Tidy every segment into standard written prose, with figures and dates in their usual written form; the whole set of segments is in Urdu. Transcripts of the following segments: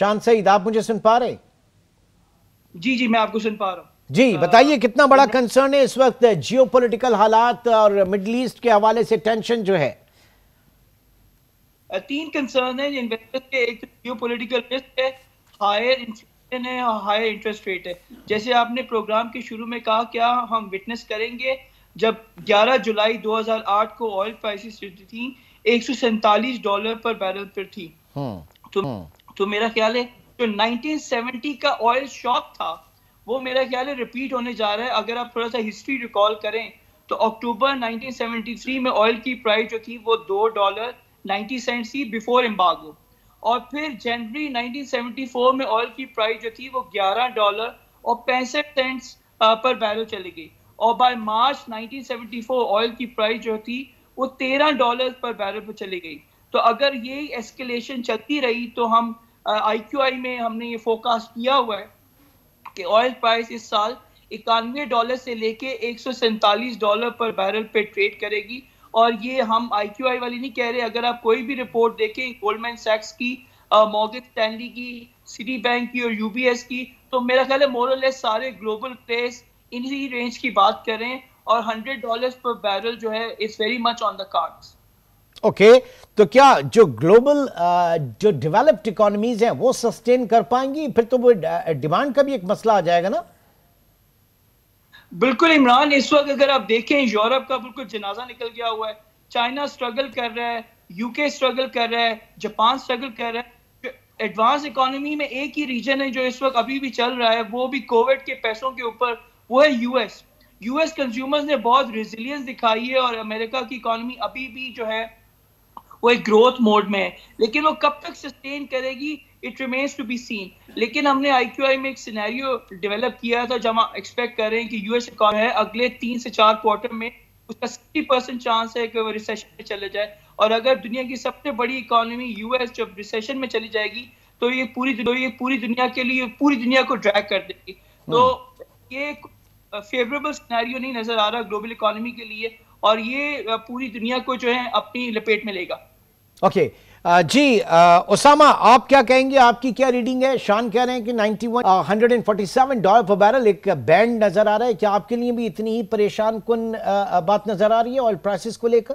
شان سعید آپ مجھے سن پا رہے؟ جی جی میں آپ کو سن پا رہا ہوں. جی بتائیے کتنا بڑا کنسرن ہے اس وقت جیو پولیٹیکل حالات اور مڈل ایسٹ کے حوالے سے ٹینشن جو ہے؟ 3 کنسرن ہیں انویسٹر کے. ایک جیو پولیٹیکل رسک ہے, ہائر انفلیشن ہے اور ہائر انٹرسٹ ریٹ ہے. جیسے آپ نے پروگرام کے شروع میں کہا, کیا ہم وٹنس کریں گے جب 11 جولائی 2008 کو آئل پرائسز تھیں $147 پر بیرل پر تھی, تو میرا خیال ہے جو 1970 کا آئل شاک تھا وہ میرا خیال ہے ریپیٹ ہونے جا رہا ہے. اگر آپ تھوڑا سا ہسٹری ریکال کریں تو اکتوبر 1973 میں آئل کی پرائس جو تھی وہ $2.90 تھی بیفور امبارگو, اور پھر جنوری 1974 میں آئل کی پرائس جو تھی وہ $11.65 پر بیرل چلی گئی, اور بائی مارچ 1974 آئل کی پرائس جو تھی وہ $13 پر بیرل پر چلی گئی. تو اگر یہ ایسکیلیشن چلتی رہی تو ہم آئی کیو آئی میں ہم نے یہ فوکاسٹ کیا ہوا ہے کہ آئل پرائس اس سال $91 سے لے کے $147 پر بیرل پہ ٹریڈ کرے گی. اور یہ ہم آئی کیو آئی والی نہیں کہہ رہے, اگر آپ کوئی بھی رپورٹ دیکھیں گولڈمین سیکس کی, مورگن اسٹینلی کی, سٹی بینک کی اور یو بی ایس کی, تو میرا خیال ہے مور اور لیس سارے گلوبل پلیس انہی رینج کی بات کر رہے ہیں, اور $100 پر بیرل جو ہے it's very much on the cards. Okay, تو کیا جو گلوبل جو ڈیولپڈ اکانومیز ہیں وہ سسٹین کر پائیں گی؟ پھر تو وہ ڈیمانڈ کا بھی ایک مسئلہ آ جائے گا نا. بالکل عمران, اس وقت اگر آپ دیکھیں یورپ کا بالکل جنازہ نکل گیا ہوا ہے. چائنا سٹرگل کر رہا ہے, یو کے سٹرگل کر رہا ہے, جاپان سٹرگل کر رہا ہے. ایڈوانس اکانومی میں ایک ہی ریجن ہے جو اس وقت ابھی بھی چل رہا ہے, وہ بھی کووڈ کے پیسوں کے اوپر, وہ ہے U S. U S consumers نے بہت ریزیلینس دکھائی ہے, اور امریکہ کی اکانومی ابھی بھی جو ہے وہ ایک گروتھ موڈ میں ہے, لیکن وہ کب تک سسٹین کرے گی it remains to be seen. لیکن ہم نے آئی کیو آئی میں ایک سینیریو ڈیولپ کیا تھا جب ہم ایکسپیکٹ کر رہے ہیں کہ یو ایس اکانومی ہے اگلے 3 سے 4 کوارٹر میں اس کا 60% چانس ہے کہ وہ ریسیشن میں چلے جائے, اور اگر دنیا کی سب سے بڑی اکانومی یو ایس جب ریسیشن میں چلی جائے گی تو یہ پوری دنیا کے لیے پوری دنیا کو ڈریگ کر دے گی. تو یہ فیوریبل سینیریو نہیں نظر آ رہا گلوبل اکانومی کے لیے, اور یہ پوری دنیا کو جو ہے اپنی لپیٹ میں لے گا. اوکے جی اسامہ آپ کیا کہیں گے, آپ کی کیا ریڈنگ ہے؟ شان کہہ رہے ہیں کہ $147 پر بیرل ایک بینڈ نظر آ رہا ہے, کیا آپ کے لیے بھی اتنی ہی پریشان کن بات نظر آ رہی ہے آئل پرائسز کو لے کر؟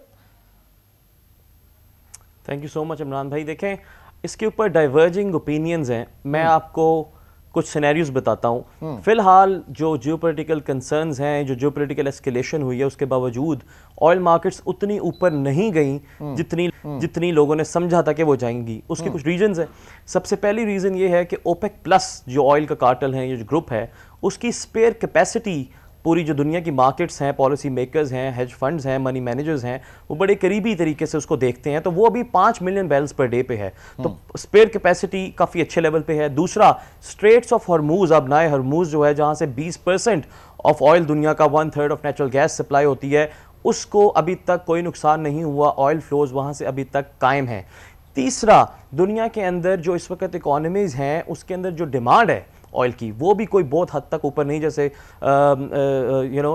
تھینک یو سو مچ عمران بھائی. دیکھیں اس کے اوپر ڈائیورجنگ اوپینینز ہیں, میں آپ کو کچھ سینیریوز بتاتا ہوں. فی الحال جو جیو پولیٹیکل کنسرنز ہیں, جو جیو پولیٹیکل ایسکیلیشن ہوئی ہے, اس کے باوجود آئل مارکیٹس اتنی اوپر نہیں گئیں جتنی لوگوں نے سمجھا تھا کہ وہ جائیں گی. اس کے کچھ ریزنز ہیں. سب سے پہلی ریزن یہ ہے کہ اوپیک پلس جو آئل کا کارٹل ہے, یہ جو گروپ ہے, اس کی اسپیئر کیپیسٹی پوری جو دنیا کی مارکیٹس ہیں, پالیسی میکرز ہیں, ہیج فنڈز ہیں, منی مینیجرز ہیں, وہ بڑے قریبی طریقے سے اس کو دیکھتے ہیں. تو وہ ابھی 5 ملین بیرلز پر ڈے پہ ہے, تو اسپیئر کیپیسٹی کافی اچھے لیول پہ ہے. دوسرا اسٹریٹس آف ہرموز, اب نائے ہرموز جو ہے جہاں سے 20% آف آئل دنیا کا 1/3 آف نیچرل گیس سپلائی ہوتی ہے, اس کو ابھی تک کوئی نقصان نہیں ہوا, آئل فلوز وہاں سے ابھی تک قائم ہیں. تیسرا, دنیا کے اندر جو اس وقت اکانومیز ہیں اس کے اندر جو ڈیمانڈ ہے آئل کی, وہ بھی کوئی بہت حد تک اوپر نہیں, جیسے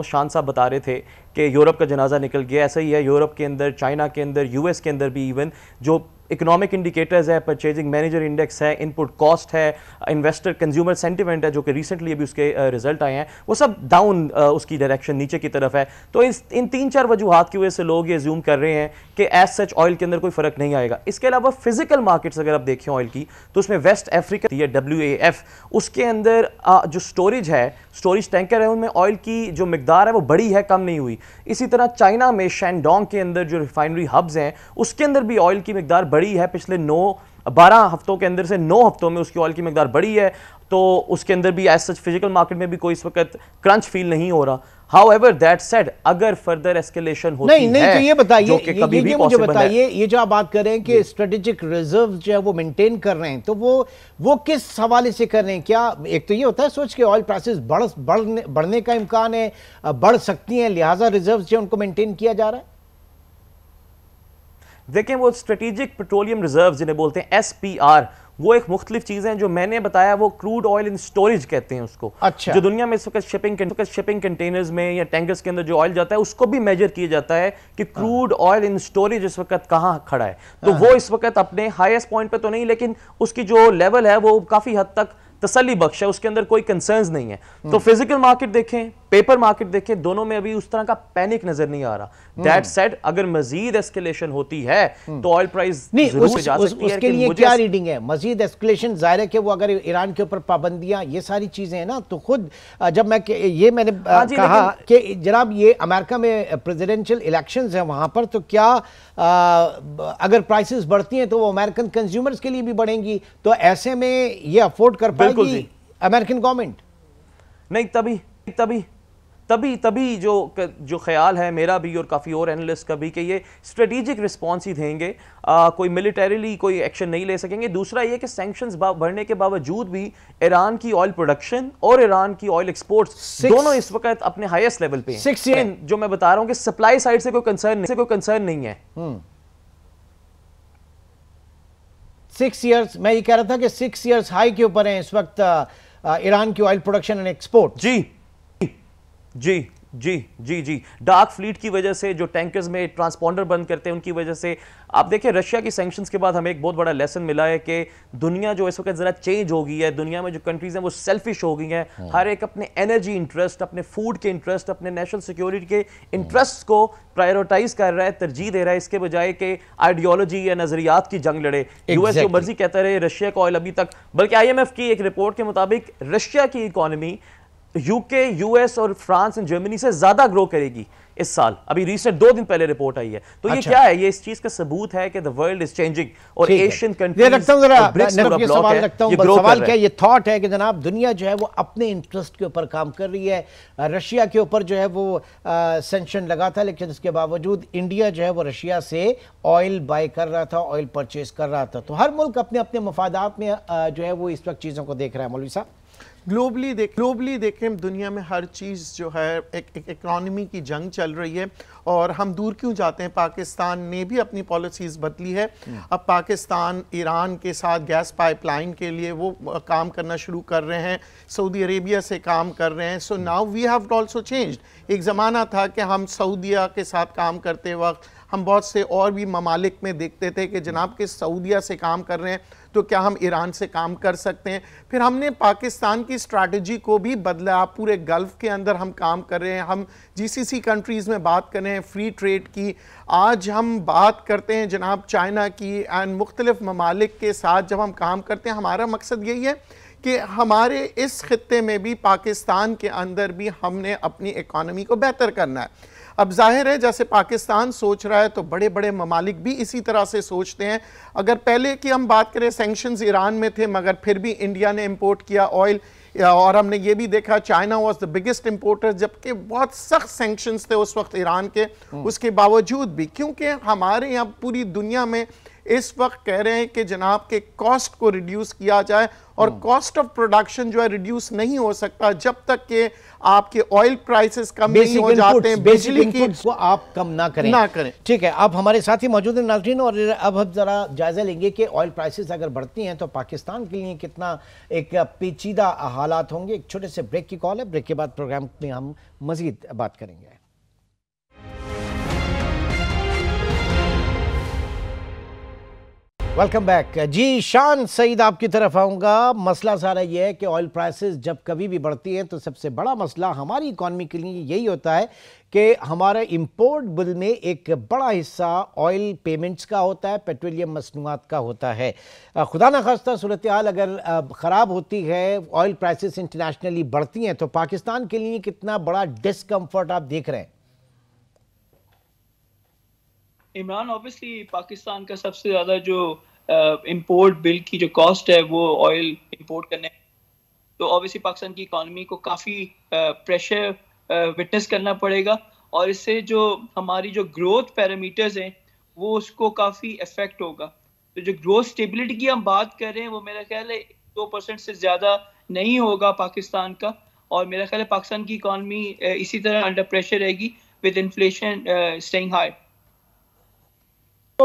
شان صاحب بتا رہے تھے کہ یورپ کا جنازہ نکل گیا, ایسا ہی ہے یورپ کے اندر, چائنا کے اندر, یو ایس کے اندر بھی. ایون جو اکنامک انڈیکیٹرز ہے, پرچیزنگ مینیجر انڈیکس ہے, ان پٹ کاسٹ ہے, انویسٹر کنزیومر سینٹیمنٹ ہے, جو کہ ریسنٹلی ابھی اس کے رزلٹ آئے ہیں, وہ سب ڈاؤن اس کی ڈائریکشن نیچے کی طرف ہے. تو ان 3-4 وجوہات کی وجہ سے لوگ یہ زیوم کر رہے ہیں کہ ایز سچ آئل کے اندر کوئی فرق نہیں آئے گا. اس کے علاوہ فزیکل مارکیٹس اگر آپ دیکھیں آئل کی, تو اس میں ویسٹ افریقہ ہے WAF, اس کے اندر جو سٹوریج ہے, سٹوریج ٹینکر ہے, ان میں آئل کی جو مقدار ہے وہ بڑی ہے, کم نہیں ہوئی. اسی طرح چائنا میں شینڈونگ کے اندر جو ریفائنری ہبز ہیں, اس کے اندر بھی آئل کی مقدار بڑی ہے, پچھلے 12 ہفتوں کے اندر سے 9 ہفتوں میں اس کی آئل کی مقدار بڑی ہے. تو اس کے اندر بھی ایز سچ فزیکل مارکیٹ میں بھی کوئی اس وقت کرنچ فیل نہیں ہو رہا. However, that said, اگر فردر ایسکیلیشن ہوتی ہے, تو یہ بتائیے, جو کہ کبھی بھی مجھے پاسبل ہے, بتائیے, یہ جو آپ بات کر رہے ہیں کہ اسٹریٹجک ریزرو جو ہے وہ مینٹین کر رہے ہیں, تو وہ کس حوالے سے کر رہے ہیں؟ کیا ایک تو یہ ہوتا ہے سوچ کہ آئل پرائسز بڑھنے کا امکان ہے, بڑھ سکتی ہیں, لہٰذا ریزروز جو ان کو مینٹین کیا جا رہا ہے؟ دیکھیں وہ اسٹریٹجک پیٹرولیم ریزروز جنہیں بولتے ہیں SPR, وہ ایک مختلف چیزیں جو میں نے بتایا وہ کروڈ آئل ان سٹوریج کہتے ہیں اس کو. اچھا. جو دنیا میں اس وقت شپنگ کنٹینرز میں یا ٹینکرز کے اندر جو آئل جاتا ہے اس کو بھی میجر کیا جاتا ہے کہ کروڈ آئل ان سٹوریج اس وقت کہاں کھڑا ہے. تو وہ اس وقت اپنے ہائیسٹ پوائنٹ پہ تو نہیں, لیکن اس کی جو لیول ہے وہ کافی حد تک تسلی بخش ہے, اس کے اندر کوئی کنسرنز نہیں ہے. تو فزیکل مارکیٹ دیکھیں, پیپر مارکیٹ دیکھیں, دونوں میں ابھی اس طرح کا پینک نظر نہیں آ رہا. دیٹ سیڈ اگر مزید ایسکیلیشن ہوتی ہے تو آئل پرائز ضرور جا سکتی ہے. اس کے لیے کیا ریڈنگ ہے مزید ایسکیلیشن؟ ظاہر ہے کہ وہ اگر ایران کے اوپر پابندیاں یہ ساری چیزیں ہیں نا, تو خود جب میں نے کہا کہ جناب یہ امریکہ میں پریزیڈنشل الیکشنز ہیں وہاں پر, تو کیا اگر پرائسز بڑھتی ہیں تو وہ امریکن کنزیومرز کے لیے بھی بڑھیں گی, تو ایسے میں یہ افورڈ کر پائے گی امریکن گورنمنٹ؟ نہیں, تبھی جو خیال ہے میرا بھی اور کافی اور اینالسٹ کا بھی کہ یہ اسٹریٹیجک رسپانس ہی دیں گے, کوئی ملیٹریلی کوئی ایکشن نہیں لے سکیں گے. دوسرا یہ کہ سینکشنز بڑھنے کے باوجود بھی ایران کی آئل پروڈکشن اور ایران کی آئل ایکسپورٹس دونوں اس وقت اپنے ہائیسٹ لیول پہ ہیں. جو میں بتا رہا ہوں کہ سپلائی سائیڈ سے کوئی کنسرن نہیں ہے. 6 ایئرز میں یہ کہہ رہا تھا کہ 6 ایئرز ہائی کے اوپر ہیں اس وقت ایران کی آئل پروڈکشن اینڈ ایکسپورٹ. جی ڈارک فلیٹ کی وجہ سے جو ٹینکرز میں ٹرانسپونڈر بند کرتے ہیں ان کی وجہ سے آپ دیکھیں رشیا کی سینکشنز کے بعد ہمیں ایک بہت بڑا لیسن ملا ہے کہ دنیا جو اس وقت ذرا چینج ہو گئی ہے. دنیا میں جو کنٹریز ہیں وہ سیلفش ہو گئی ہیں, ہر ایک اپنے انرجی انٹرسٹ, اپنے فوڈ کے انٹرسٹ, اپنے نیشنل سیکیورٹی کے انٹرسٹ کو پرائیورٹائز کر رہا ہے, ترجیح دے رہا ہے, اس کے بجائے کہ آئیڈیالوجی یا نظریات کی جنگ لڑے. یو ایس جو مرضی کہتا رہے رشیا کا آئل ابھی تک, بلکہ آئی ایم ایف کی ایک رپورٹ کے مطابق رشیا کی اکانومی یو کے, یو ایس اور فرانس اور جرمنی سے زیادہ گرو کرے گی اس سال. ابھی ریسنٹ 2 دن پہلے رپورٹ آئی ہے. تو یہ کیا ہے؟ یہ اس چیز کا ثبوت ہے کہ the world is changing اور ایشین کنٹریز سوال کیا یہ تھاٹ ہے کہ جناب دنیا جو ہے وہ اپنے انٹرسٹ کے اوپر کام کر رہی ہے. رشیا کے اوپر جو ہے وہ سینکشن لگا تھا, لیکن اس کے باوجود انڈیا جو ہے وہ رشیا سے آئل بائی کر رہا تھا, آئل پرچیز کر رہا تھا. تو ہر ملک اپنے اپنے مفادات میں جو ہے وہ اس وقت چیزوں کو دیکھ رہا ہے. مولوی صاحب گلوبلی دیکھیں دنیا میں ہر چیز جو ہے ایک اکانومی کی جنگ چل رہی ہے, اور ہم دور کیوں جاتے ہیں, پاکستان نے بھی اپنی پالیسیز بدلی ہے. اب پاکستان ایران کے ساتھ گیس پائپ لائن کے لیے وہ کام کرنا شروع کر رہے ہیں, سعودی عربیہ سے کام کر رہے ہیں. So now we have also changed. ایک زمانہ تھا کہ ہم سعودیہ کے ساتھ کام کرتے وقت ہم بہت سے اور بھی ممالک میں دیکھتے تھے کہ جناب کہ سعودیہ سے کام کر رہے ہیں تو کیا ہم ایران سے کام کر سکتے ہیں. پھر ہم نے پاکستان کی اسٹریٹجی کو بھی بدلا, پورے گلف کے اندر ہم کام کر رہے ہیں, ہم جی سی سی کنٹریز میں بات کر رہے ہیں فری ٹریڈ کی. آج ہم بات کرتے ہیں جناب چائنا کی اینڈ مختلف ممالک کے ساتھ جب ہم کام کرتے ہیں, ہمارا مقصد یہی ہے کہ ہمارے اس خطے میں بھی پاکستان کے اندر بھی ہم نے اپنی اکانومی کو بہتر کرنا ہے. اب ظاہر ہے جیسے پاکستان سوچ رہا ہے تو بڑے بڑے ممالک بھی اسی طرح سے سوچتے ہیں. اگر پہلے کی ہم بات کریں سینکشنز ایران میں تھے, مگر پھر بھی انڈیا نے امپورٹ کیا آئل, اور ہم نے یہ بھی دیکھا China was the biggest importer, جبکہ بہت سخت سینکشنز تھے اس وقت ایران کے. اس کے باوجود بھی کیونکہ ہمارے یہاں پوری دنیا میں اس وقت کہہ رہے ہیں کہ جناب کے کاسٹ کو ریڈیوس کیا جائے, اور کاسٹ آف پروڈکشن جو ہے ریڈیوس نہیں ہو سکتا جب تک کہ آپ کے آئل پرائسز کم نہیں ہو جاتے ہیں, بجلی کی کو آپ کم نہ کریں. ٹھیک ہے, اب ہمارے ساتھی موجود ہیں ناظرین, اور اب ہم ذرا جائزہ لیں گے کہ آئل پرائسز اگر بڑھتی ہیں تو پاکستان کے لیے کتنا ایک پیچیدہ حالات ہوں گے. ایک چھوٹے سے بریک کی کال ہے, بریک کے بعد پروگرام میں ہم مزید بات کریں گے. Welcome back. جی شان سعید آپ کی طرف آؤں گا. مسئلہ سارا یہ ہے کہ آئل پرائسز جب کبھی بھی بڑھتی ہیں تو سب سے بڑا مسئلہ ہماری اکانومی کے لیے یہی ہوتا ہے کہ ہمارے امپورٹ بل میں ایک بڑا حصہ آئل پیمنٹس کا ہوتا ہے, پیٹرولیم مصنوعات کا ہوتا ہے. خدا نخواستہ صورتحال اگر خراب ہوتی ہے, آئل پرائسز انٹرنیشنلی بڑھتی ہیں, تو پاکستان کے لیے کتنا بڑا ڈسکمفرٹ آپ دیکھ رہے ہیں؟ عمران اوبیسلی پاکستان کا سب سے زیادہ جو امپورٹ بل کی جو کاسٹ ہے وہ آئل امپورٹ کرنے, تو اوبیسلی پاکستان کی اکانومی کو کافی پریشر وٹنس کرنا پڑے گا, اور اس سے جو ہماری جو گروتھ پیرامیٹرز ہیں وہ اس کو کافی افیکٹ ہوگا. تو جو گروتھ اسٹیبلٹی کی ہم بات کر رہے ہیں وہ میرا خیال ہے 2% سے زیادہ نہیں ہوگا پاکستان کا, اور میرا خیال ہے پاکستان کی اکانومی اسی طرح انڈر پریشر رہے گی with inflation staying high.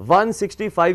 165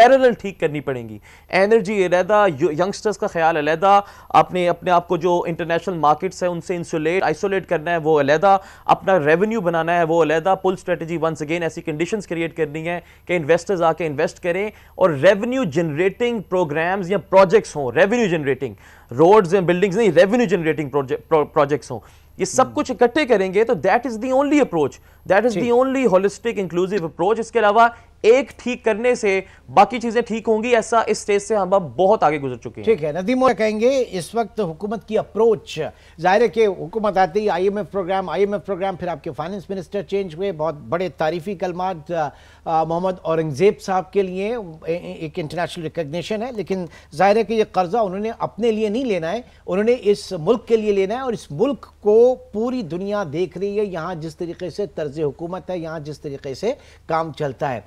parallel ٹھیک کرنی پڑیں گی. انرجی علیحدہ, ینگسٹرز کا خیال علیحدہ, اپنے آپ کو جو انٹرنیشنل مارکیٹس ہیں ان سے آئسولیٹ کرنا ہے وہ علیحدہ, اپنا ریونیو بنانا ہے وہ علیحدہ. پل اسٹریٹجی ونس اگین ایسی کنڈیشنز کریٹ کرنی ہے کہ انویسٹرز آ کے انویسٹ کریں اور ریونیو جنریٹنگ پروگرامز یا پروجیکٹس ہوں, revenue generating, roads and buildings نہیں, ریونیو جنریٹنگ پروجیکٹس ہوں. یہ سب کچھ اکٹھے کریں گے تو that is the only approach, that is the only holistic inclusive approach. اس کے علاوہ ایک ٹھیک کرنے سے باقی چیزیں ٹھیک ہوں گی, ایسا اس سٹیج سے ہم اب بہت آگے گزر چکے ہیں. ٹھیک ہے ندیم, کہیں گے اس وقت حکومت کی اپروچ, ظاہر ہے کہ حکومت آتی ہے, آئی ایم ایف پروگرام, پھر آپ کے فائننس منسٹر چینج ہوئے, بہت بڑے تعریفی کلمات محمد اورنگزیب صاحب کے لیے, ایک انٹرنیشنل ریکگنیشن ہے, لیکن ظاہر ہے کہ یہ قرضہ انہوں نے اپنے لیے نہیں لینا ہے, انہوں نے اس ملک کے لیے لینا ہے, اور اس ملک کو پوری دنیا دیکھ رہی ہے, یہاں جس طریقے سے طرز حکومت ہے, یہاں جس طریقے سے کام چلتا ہے.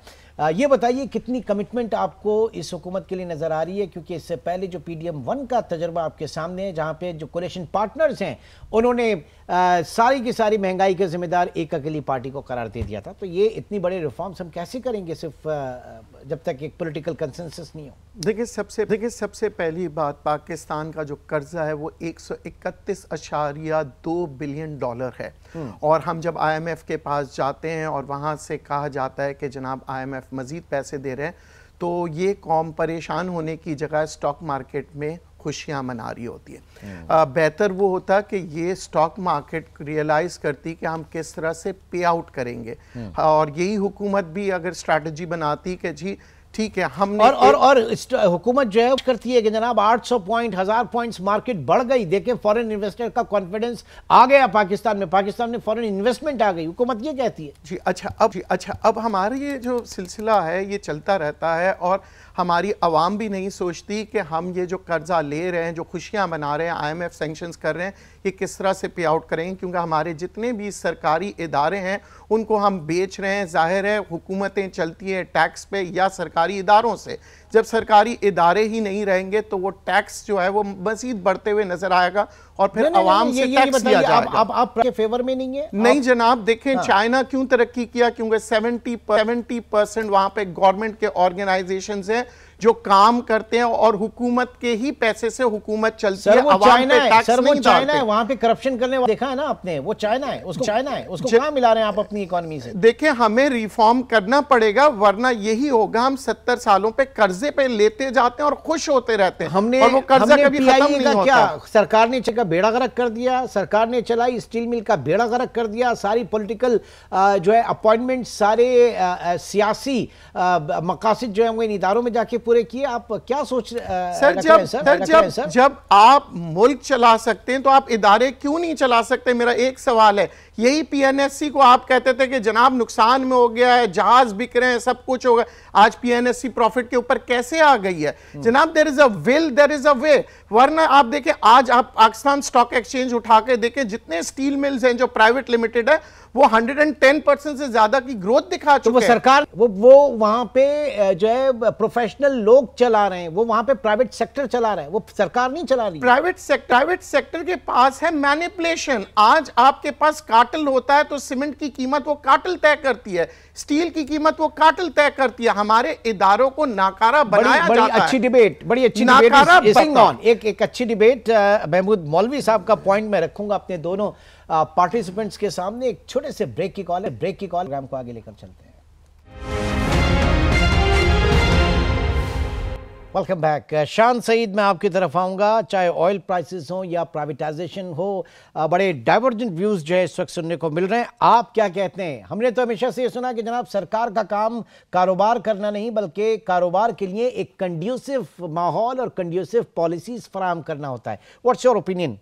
یہ بتائیے کتنی کمٹمنٹ آپ کو اس حکومت کے لیے نظر آ رہی ہے, کیونکہ اس سے پہلے جو پی ڈی ایم 1 کا تجربہ آپ کے سامنے ہے, جہاں پہ جو کولیشن پارٹنرز ہیں انہوں نے ساری کی ساری مہنگائی کے ذمہ دار ایک اکیلی پارٹی کو قرار دے دیا تھا. تو یہ اتنی بڑے ریفارمز ہم کیسے کریں گے صرف جب تک ایک پولیٹیکل کنسنسس نہیں ہو؟ دیکھیں سب سے پہلی بات, پاکستان کا جو قرضہ ہے وہ 131.2 بلین ڈالر ہے, اور ہم جب آئی ایم ایف کے پاس جاتے ہیں اور وہاں سے کہا جاتا ہے کہ جناب آئی ایم ایف مزید پیسے دے رہے ہیں, تو یہ قوم پریشان ہونے کی جگہ سٹاک مارکیٹ میں خوشیاں منا رہی ہوتی ہے. بہتر وہ ہوتا کہ یہ سٹاک مارکیٹ ریئلائز کرتی کہ ہم کس طرح سے پے آؤٹ کریں گے, اور یہی حکومت بھی اگر اسٹریٹجی بناتی کہ جی ٹھیک ہے ہم نے اور حکومت جو ہے کرتی ہے کہ جناب 800 پوائنٹ 1000 پوائنٹس مارکیٹ بڑھ گئی, دیکھیں فورن انویسٹر کا کانفیڈنس آ گیا پاکستان میں فورن انویسٹمنٹ آ گئی, حکومت یہ کہتی ہے. جی اچھا, اب ہمارا یہ جو سلسلہ ہے یہ چلتا رہتا ہے, اور ہماری عوام بھی نہیں سوچتی کہ ہم یہ جو قرضہ لے رہے ہیں, جو خوشیاں منا رہے ہیں, آئی ایم ایف سینکشنز کر رہے ہیں, یہ کس طرح سے پے آؤٹ کریں گے, کیونکہ ہمارے جتنے بھی سرکاری ادارے ہیں ان کو ہم بیچ رہے ہیں. ظاہر ہے حکومتیں چلتی ہیں ٹیکس پہ یا سرکاری اداروں سے, جب سرکاری ادارے ہی نہیں رہیں گے تو وہ ٹیکس جو ہے وہ مزید بڑھتے ہوئے نظر آئے گا, اور پھر عوام سے ٹیکس لیا جائے گا. آپ کے فیور میں نہیں ہے؟ نہیں جناب, دیکھیں چائنا کیوں ترقی کیا, کیونکہ 70% وہاں پہ گورنمنٹ کے آرگنائزیشنز ہیں جو کام کرتے ہیں, اور حکومت کے ہی پیسے سے حکومت چلتی ہے, عوام پہ ٹیکس نہیں ڈالتے. وہاں پہ کرپشن کرنے والا دیکھا ہے نا آپ نے, وہ چائنا ہے, اس کو کہاں ملا رہے ہیں آپ اپنی اکانومی سے؟ دیکھیں ہمیں ریفارم کرنا پڑے گا, ورنہ یہی ہوگا ہم 70 سالوں پہ قرضے پہ لیتے جاتے ہیں اور خوش ہوتے رہتے ہیں, اور وہ قرضہ کبھی ختم نہیں ہوتا. سرکار نے بیڑا غرق کر دیا, سرکار نے چلائی اسٹیل مل کا بیڑا غرق کر دیا, ساری پولیٹیکل جو ہے اپوائنٹمنٹ, سارے سیاسی مقاصد جو ہیں وہ ان اداروں میں جا کے پورے کیے. آپ کیا سوچ سر, جب آپ ملک چلا سکتے ہیں تو آپ ادارے کیوں نہیں چلا سکتے؟ میرا ایک سوال ہے, یہی پی این ایس سی کو آپ کہتے تھے کہ جناب نقصان میں ہو گیا ہے, جہاز بک رہے ہیں, سب کچھ ہو گیا, آج پی این ایس سی پروفٹ کے اوپر کیسے آ گئی ہے؟ جناب there is a will, there is a way. ورنہ آپ دیکھیں آج آپ پاکستان سٹاک ایکسچینج اٹھا کے دیکھیں, جتنے سٹیل ملز ہیں جو پرائیویٹ لمیٹڈ ہے وہ 110% سے زیادہ کی گروتھ دکھا چکے ہیں. وہ سرکار وہ وہاں پہ جو ہے پروفیشنل لوگ چلا رہے ہیں, وہ وہاں پہ پرائیویٹ سیکٹر چلا رہا ہے, وہ سرکار نہیں چلا رہی. پرائیویٹ سیکٹر کے پاس ہے مینیپولیشن. آج آپ کے پاس کارٹل ہوتا ہے تو سیمنٹ کی قیمت وہ کارٹل طے کرتی ہے, سٹیل کی قیمت وہ کارٹل طے کرتی ہے. ہمارے اداروں کو ناکارہ بنایا جاتا ہے. بڑی اچھی ڈیبیٹ, ایک اچھی ڈیبیٹ. محمود مولوی صاحب کا پوائنٹ میں رکھوں گا اپنے دونوں پارٹیسپنٹس کے سامنے. ایک چھوٹے سے بریک کی کال ہے, پروگرام کو آگے لے کر چلتے ہیں. Welcome back. شان سعید میں آپ کی طرف آؤں گا. چاہے آئل پرائسز ہوں یا پرائیویٹائزیشن ہو, بڑے ڈائیورجنٹ ویوز جو ہے اس وقت سننے کو مل رہے ہیں. آپ کیا کہتے ہیں؟ ہم نے تو ہمیشہ سے یہ سنا کہ جناب سرکار کا کام کاروبار کرنا نہیں بلکہ کاروبار کے لیے ایک کنڈیوسو ماحول اور کنڈیوسو پالیسیز فراہم کرنا ہوتا ہے. What's your opinion?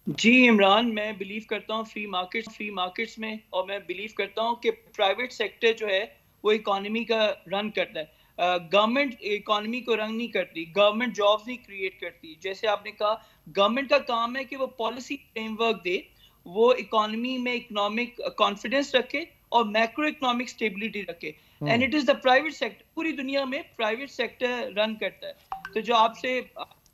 جی عمران, میں بلیو کرتا ہوں فری مارکیٹس میں, اور میں بلیو کرتا ہوں کہ پرائیویٹ سیکٹر جو ہے وہ اکانومی کا رن کرتا ہے. گورنمنٹ اکانومی کو رن نہیں کرتی, گورنمنٹ جابز نہیں کریٹ کرتی. جیسے آپ نے کہا گورنمنٹ کا کام ہے کہ وہ پالیسی فریم ورک دے, وہ اکانومی میں اکنامک کانفیڈنس رکھے اور میکرو اکنامک اسٹیبلٹی رکھے. And it is the private sector, پوری دنیا میں پرائیویٹ سیکٹر رن کرتا ہے. تو جو آپ سے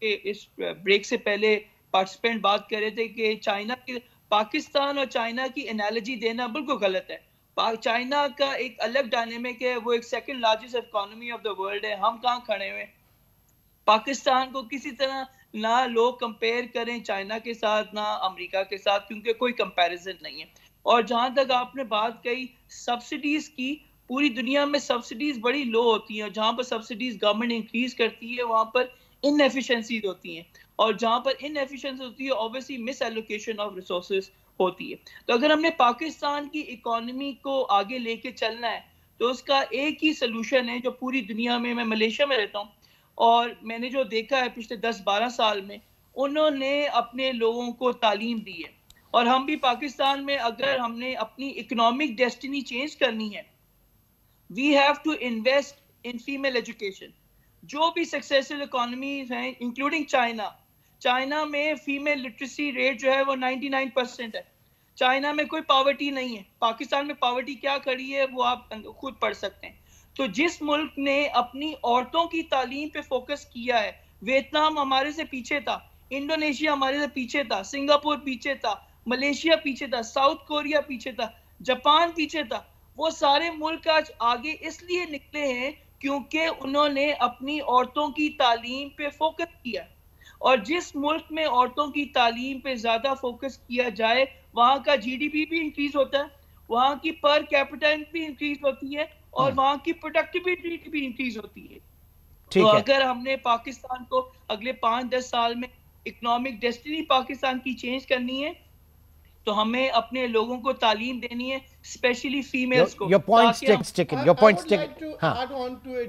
اس بریک سے پہلے پارٹیسپینٹ بات کر رہے تھے کہ چائنا کی, پاکستان اور چائنا کی انالوجی دینا بالکل غلط ہے. چائنا کا ایک الگ ڈائنامک ہے, وہ ایک second largest economy of the world ہے. ہم کہاں کھڑے ہوئے, پاکستان کو کسی طرح نہ لوگ کمپیئر کریں چائنا کے ساتھ نہ امریکہ کے ساتھ, کیونکہ کوئی کمپیریزن نہیں ہے. اور جہاں تک آپ نے بات کہی سبسڈیز کی, پوری دنیا میں سبسڈیز بڑی لو ہوتی ہیں, جہاں پر سبسڈیز گورنمنٹ انکریز کرتی ہے وہاں پر ان ایفیشنسیز ہوتی ہیں, اور جہاں پر ان ایفیشنسی ہوتی ہے obviously miss allocation of resources ہوتی ہے. تو اگر ہم نے پاکستان کی اکانومی کو آگے لے کے چلنا ہے تو اس کا ایک ہی سلوشن ہے جو پوری دنیا میں ملیشیا میں رہتا ہوں اور میں نے جو دیکھا ہے پچھلے 10-12 سال میں, انہوں نے اپنے لوگوں کو تعلیم دی ہے. اور ہم بھی پاکستان میں اگر ہم نے اپنی اکنامک ڈیسٹینی چینج کرنی ہے, we have to invest in female education. جو بھی سکسیسفل اکانومیز ہیں انکلوڈنگ چائنا میں فیمیل لٹریسی ریٹ جو ہے وہ 99% ہے. چائنا میں کوئی پاورٹی نہیں ہے. پاکستان میں پاورٹی کیا کھڑی ہے وہ آپ خود پڑھ سکتے ہیں. تو جس ملک نے اپنی عورتوں کی تعلیم پہ فوکس کیا ہے, ویتنام ہمارے سے پیچھے تھا, انڈونیشیا ہمارے سے پیچھے تھا, سنگاپور پیچھے تھا, ملیشیا پیچھے تھا, ساؤتھ کوریا پیچھے تھا, جاپان پیچھے تھا, وہ سارے ملک آج آگے اس لیے نکلے ہیں کیونکہ انہوں نے اپنی عورتوں کی تعلیم پہ فوکس کیا. اور جس ملک میں عورتوں کی تعلیم پہ زیادہ فوکس کیا جائے وہاں کا جی ڈی پی بھی انکریز ہوتا ہے, وہاں کی پر کیپٹا بھی انکریز ہوتی ہے, اور وہاں کی پروڈکٹیوٹی بھی انکریز ہوتی ہے. تو اگر ہم نے پاکستان کو اگلے 5-10 سال میں اکنامک ڈیسٹینی پاکستان کی چینج کرنی ہے تو ہمیں اپنے لوگوں کو تعلیم دینی ہے, اسپیشلی فیمیلز کو.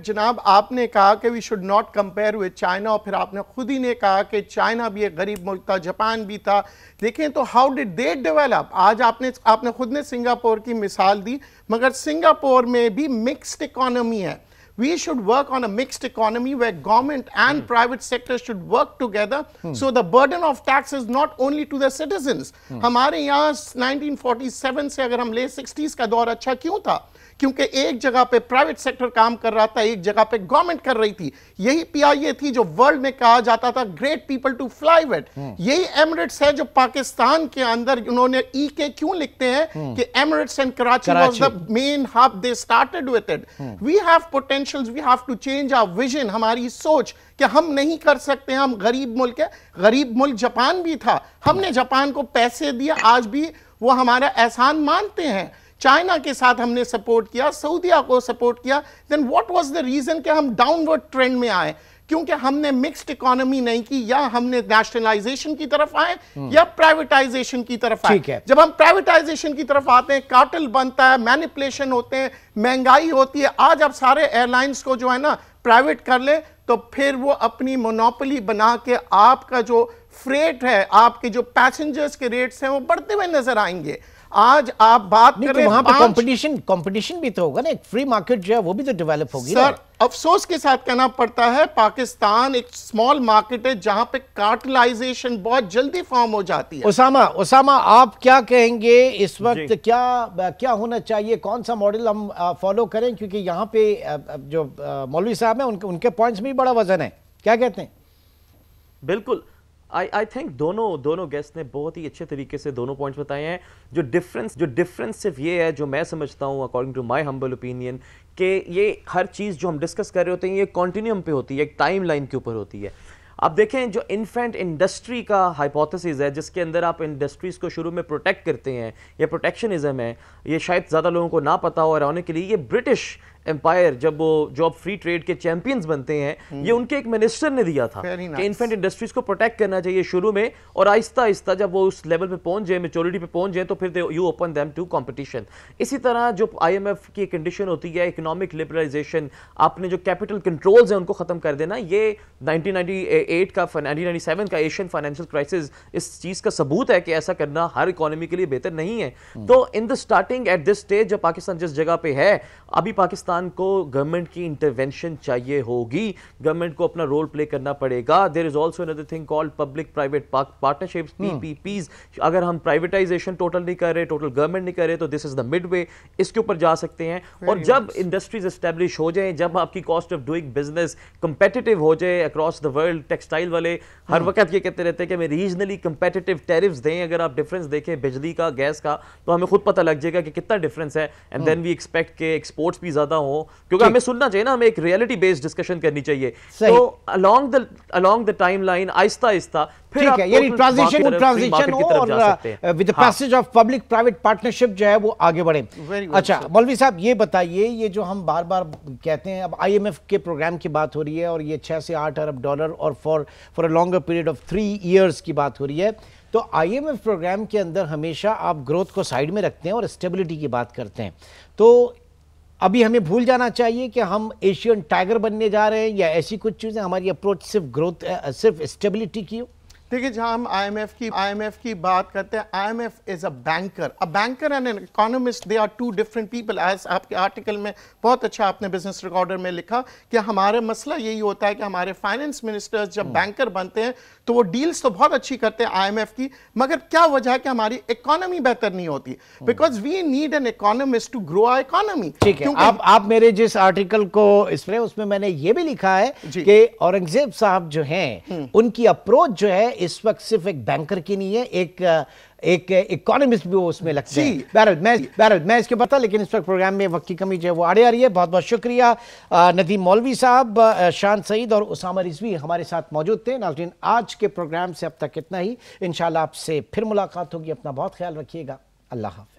جناب آپ نے کہا کہ we should not compare with China, اور پھر آپ نے خود ہی نے کہا کہ چائنا بھی ایک غریب ملک تھا, جاپان بھی تھا. دیکھیں تو ہاؤ ڈڈ دے ڈیولپ. آج آپ نے خود نے سنگاپور کی مثال دی, مگر سنگاپور میں بھی مکسڈ اکانومی ہے. We should work on a mixed economy where government and private sector should work together, so the burden of tax is not only to the citizens. ہمارے یہاں 1947 سے اگر ہم لے 60s کا دور اچھا کیوں تھا؟ کیونکہ ایک جگہ پہ پرائیویٹ سیکٹر کام کر رہا تھا, ایک جگہ پہ گورنمنٹ کر رہی تھی. یہی پی آئی اے تھی جو ورلڈ میں کہا جاتا تھا great people to fly with. یہی ایمریٹس ہے جو پاکستان کے اندر انہوں نے ای کے کیوں لکھتے ہیں کہ Emirates and Karachi was the main hub, they started with it. We have potentials, we have to change our vision, ہماری سوچ کہ ہم نہیں کر سکتے, ہم غریب ملک ہے. غریب ملک جاپان بھی تھا, ہم نے جاپان کو پیسے دیا, آج بھی وہ ہمارا احسان مانتے ہیں. چائنا کے ساتھ ہم نے سپورٹ کیا, سعودیہ کو سپورٹ کیا. then what was the reason کہ ہم ڈاؤن ورڈ ٹرینڈ میں آئے؟ کیونکہ ہم نے مکسڈ اکانومی نہیں کی, یا ہم نے نیشنلائزیشن کی طرف آئے یا پرائیویٹائزیشن کی طرف آئے. جب ہم پرائیویٹائزیشن کی طرف آتے ہیں, کارٹل بنتا ہے, مینیپولیشن ہوتے ہیں, مہنگائی ہوتی ہے. آج اب سارے ایئر لائنز کو جو ہے نا پرائیویٹ کر لیں تو پھر وہ اپنی مونوپلی بنا کے آپ کا جو فریٹ ہے, آپ کے جو پیسنجرز کے ریٹس ہیں وہ بڑھتے ہوئے نظر آئیں گے. آج آپ بات کریں وہاں پہ کمپٹیشن بھی تو ہوگا نا, ایک فری مارکیٹ جو ہے وہ بھی تو ڈیولپ ہوگی. سر افسوس کے ساتھ کہنا پڑتا ہے پاکستان ایک سمال مارکیٹ ہے جہاں پہ کارٹلائزیشن بہت جلدی فارم ہو جاتی ہے. اسامہ آپ کیا کہیں گے اس وقت, کیا ہونا چاہیے, کون سا ماڈل ہم فالو کریں؟ کیونکہ یہاں پہ جو مولوی صاحب ہیں ان کے پوائنٹس میں بڑا وزن ہے, کیا کہتے ہیں؟ بالکل, I think دونوں گیسٹ نے بہت ہی اچھے طریقے سے دونوں پوائنٹس بتائے ہیں. جو ڈفرنس صرف یہ ہے, جو میں سمجھتا ہوں according to my humble opinion, کہ یہ ہر چیز جو ہم ڈسکس کر رہے ہوتے ہیں یہ کانٹینیوم پہ ہوتی ہے, ایک ٹائم لائن کے اوپر ہوتی ہے. آپ دیکھیں جو انفینٹ انڈسٹری کا ہائپوتھیسز ہے, جس کے اندر آپ انڈسٹریز کو شروع میں پروٹیکٹ کرتے ہیں, یہ پروٹیکشنزم ہے, یہ شاید زیادہ لوگوں کو نہ پتا ہو. اور آنے کے لیے یہ برٹش امپائر جب فری ٹریڈ کے چیمپئنز بنتے ہیں, یہ ان کے ایک منسٹر نے دیا تھا کہ انفینٹ انڈسٹریز کو پروٹیکٹ کرنا چاہیے شروع میں, اور آہستہ آہستہ جب وہ اس لیول پہ پہنچ جائے, میچورٹی پہ پہنچ جائیں, تو پھر you open them to competition. اسی طرح جو آئی ایم ایف کی کنڈیشن ہوتی ہے اکنامک لبرلائزیشن, آپ نے جو کیپٹل کنٹرولز ہیں ان کو ختم کر دینا, یہ 1998 کا 1997 کا ایشین فائنینشیل کرائسس اس چیز کا ثبوت ہے کہ ایسا کرنا ہر اکانومی کے لیے بہتر نہیں ہے. تو in the starting at this stage, جب پاکستان جس جگہ پہ ہے ابھی, پاکستان پاکستان کو گورنمنٹ کی انٹرونشن چاہیے ہوگی, گورنمنٹ کو اپنا رول پلے کرنا پڑے گا. There is also another thing called public private partnerships, PPPs. اگر ہم پرائیویٹائزیشن ٹوٹل نہیں کر رہے, ٹوٹل گورنمنٹ نہیں کر رہے, تو دس از دا مڈ وے, اس کے اوپر جا سکتے ہیں. اور جب انڈسٹریز اسٹیبلش ہو جائیں, جب آپ کی cost of doing business competitive ہو جائے اکراس دا ورلڈ, ٹیکسٹائل والے ہر وقت یہ کہتے رہتے ہیں کہ ہمیں ریجنلی کمپیٹیٹو ٹیرفز دیں. اگر آپ ڈفرینس دیکھیں بجلی کا, گیس کا, تو ہمیں خود پتہ لگ جائے گا کہ کتنا ڈفرینس ہے. اینڈ دین وی ایکسپیکٹ کہ ایکسپورٹس بھی زیادہ ہوں, کیونکہ ہمیں سننا چاہیے نا, ہمیں ایک ریئلٹی بیسڈ ڈسکشن کرنی چاہیے. تو along the timeline آہستہ آہستہ ٹھیک ہے, یعنی ٹرانزیشن ہو اور with the passage of public private partnership جو ہے وہ آگے بڑھیں. اچھا مولوی صاحب یہ بتائیے, یہ جو ہم بار بار کہتے ہیں, اب IMF کے پروگرام کی بات ہو رہی ہے اور یہ 6 سے 8 ارب ڈالر اور for a longer period of 3 years کی بات ہو رہی ہے. تو IMF پروگرام کے اندر ہمیشہ آپ گروتھ کو سائیڈ میں رکھتے ہیں اور اسٹیبلٹی کی بات کرتے ہیں. تو ابھی ہمیں بھول جانا چاہیے کہ ہم ایشین ٹائگر بننے جا رہے ہیں, یا ایسی کچھ چیزیں, ہماری اپروچ صرف گروتھ, صرف اسٹیبلٹی کی ہو؟ دیکھیں, جہاں ہم IMF کی بات کرتے ہیں, IMF is a banker. A banker and an economist, they are two different people. As آپ کے آرٹیکل میں بہت اچھا آپ نے بزنس ریکارڈر میں لکھا کہ ہمارا مسئلہ یہی ہوتا ہے کہ ہمارے فائنینس منسٹرز جب بینکر بنتے ہیں تو وہ ڈیلز تو بہت اچھی کرتے ہیں IMF کی, مگر کیا وجہ ہے کہ ہماری اکانومی بہتر نہیں ہوتی, because we need an economist to grow our economy. ٹھیک ہے, آپ میرے جس آرٹیکل کو اس میں نے یہ بھی لکھا ہے کہ اورنگزیب صاحب جو ہیں ان کی اپروچ جو ہے اس وقت صرف ایک بینکر کی نہیں ہے, ایک اکانومسٹ بھی وہ اس میں لگتے ہیں. بہرحال میں اس کے پتہ, لیکن اس وقت پروگرام میں وقت کی کمی جو ہے وہ آڑے آ رہی ہے. بہت بہت شکریہ ندیم مولوی صاحب, شان سعید اور اسامہ رضوی ہمارے ساتھ موجود تھے. ناظرین آج کے پروگرام سے اب تک اتنا ہی, انشاءاللہ آپ سے پھر ملاقات ہوگی. اپنا بہت خیال رکھیے گا. اللہ حافظ.